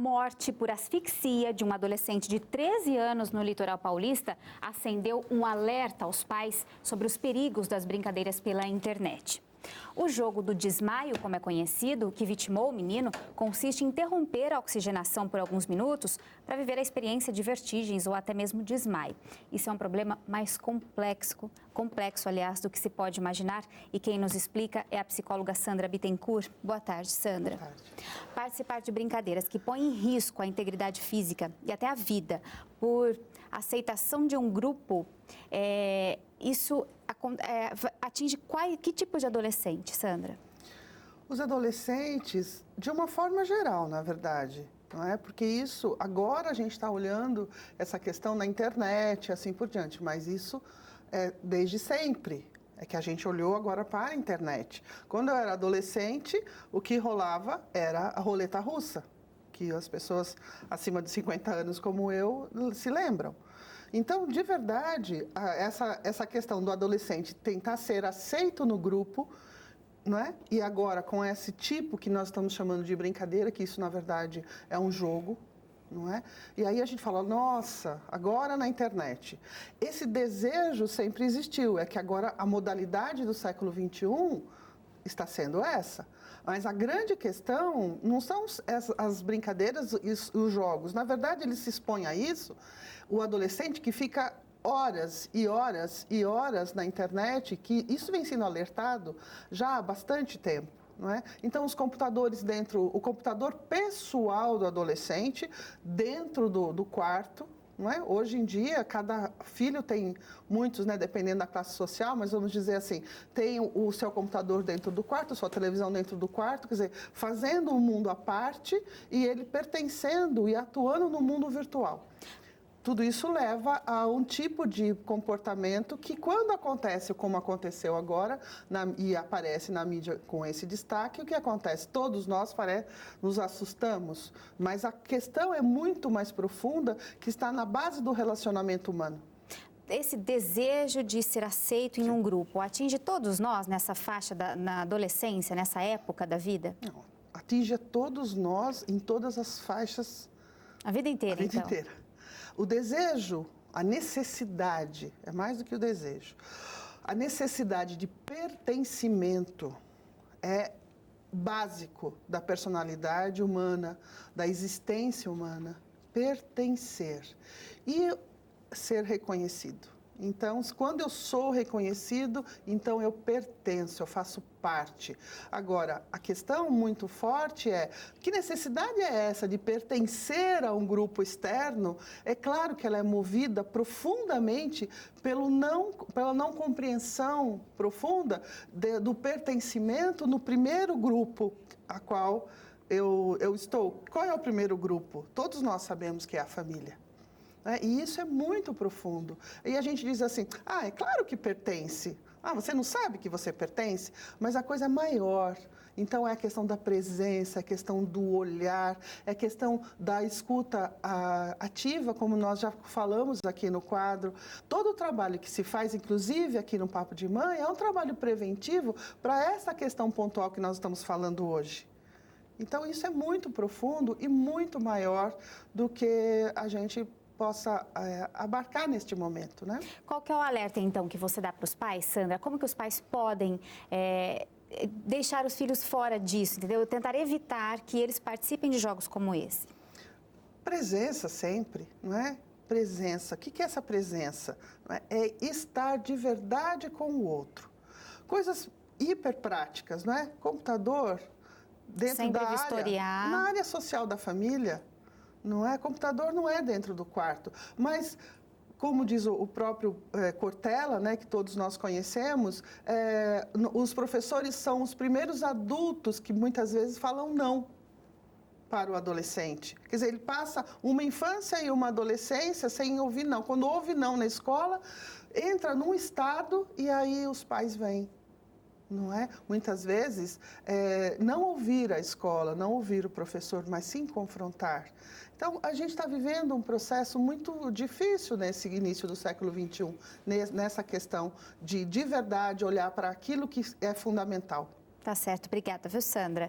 morte por asfixia de um adolescente de 13 anos no litoral paulista acendeu um alerta aos pais sobre os perigos das brincadeiras pela internet. O jogo do desmaio, como é conhecido, que vitimou o menino, consiste em interromper a oxigenação por alguns minutos para viver a experiência de vertigens ou até mesmo desmaio. Isso é um problema mais complexo, aliás, do que se pode imaginar. E quem nos explica é a psicóloga Sandra Bittencourt. Boa tarde, Sandra. Boa tarde. Participar de brincadeiras que põem em risco a integridade física e até a vida por aceitação de um grupo, isso atinge que tipo de adolescente, Sandra? Os adolescentes, de uma forma geral, na verdade, não é? Porque isso, agora a gente está olhando essa questão na internet e assim por diante, mas isso é desde sempre. É que a gente olhou agora para a internet. Quando eu era adolescente, o que rolava era a roleta russa, que as pessoas acima de 50 anos como eu se lembram. Então, de verdade, essa questão do adolescente tentar ser aceito no grupo, não é? E agora, com esse tipo que nós estamos chamando de brincadeira, que isso, na verdade, é um jogo, não é? E aí a gente fala, nossa, agora na internet. Esse desejo sempre existiu, é que agora a modalidade do século XXI está sendo essa. Mas a grande questão não são as brincadeiras e os jogos. Na verdade, ele se expõe a isso, o adolescente que fica horas e horas e horas na internet, que isso vem sendo alertado já há bastante tempo. Não é? Então, os computadores o computador pessoal do adolescente dentro do quarto, não é? Hoje em dia, cada filho tem muitos, né, dependendo da classe social, mas vamos dizer assim, tem o seu computador dentro do quarto, a sua televisão dentro do quarto, quer dizer, fazendo um mundo à parte e ele pertencendo e atuando no mundo virtual. Tudo isso leva a um tipo de comportamento que, quando acontece como aconteceu agora, e aparece na mídia com esse destaque, o que acontece? Todos nós nos assustamos, mas a questão é muito mais profunda, que está na base do relacionamento humano. Esse desejo de ser aceito em um grupo atinge todos nós nessa faixa na adolescência, nessa época da vida? Não, atinge a todos nós em todas as faixas. A vida inteira, então? A vida inteira. O desejo, a necessidade, é mais do que o desejo. A necessidade de pertencimento é básico da personalidade humana, da existência humana. Pertencer e ser reconhecido. Então, quando eu sou reconhecido, então eu pertenço, eu faço parte. Agora, a questão muito forte é, que necessidade é essa de pertencer a um grupo externo? É claro que ela é movida profundamente pela não compreensão profunda do pertencimento no primeiro grupo a qual eu estou. Qual é o primeiro grupo? Todos nós sabemos que é a família. E isso é muito profundo. E a gente diz assim, é claro que pertence. Você não sabe que você pertence? Mas a coisa é maior. Então, é a questão da presença, é a questão do olhar, é a questão da escuta ativa, como nós já falamos aqui no quadro. Todo o trabalho que se faz, inclusive aqui no Papo de Mãe, é um trabalho preventivo para essa questão pontual que nós estamos falando hoje. Então, isso é muito profundo e muito maior do que a gente possa abarcar neste momento, né? Qual que é o alerta, então, que você dá para os pais, Sandra? Como que os pais podem deixar os filhos fora disso, entendeu? Tentar evitar que eles participem de jogos como esse. Presença sempre, não é? Presença. O que é essa presença? É estar de verdade com o outro. Coisas hiper práticas, não é? Computador, dentro sempre da vistoriar. Na área social da família. Não é? Computador não é dentro do quarto, mas, como diz o próprio Cortella, né, que todos nós conhecemos, os professores são os primeiros adultos que muitas vezes falam não para o adolescente. Quer dizer, ele passa uma infância e uma adolescência sem ouvir não. Quando ouve não na escola, entra num estado e aí os pais vêm. Não é? Muitas vezes, não ouvir a escola, não ouvir o professor, mas sim confrontar. Então, a gente está vivendo um processo muito difícil nesse início do século XXI, nessa questão de verdade, olhar para aquilo que é fundamental. Tá certo. Obrigada, viu, Sandra?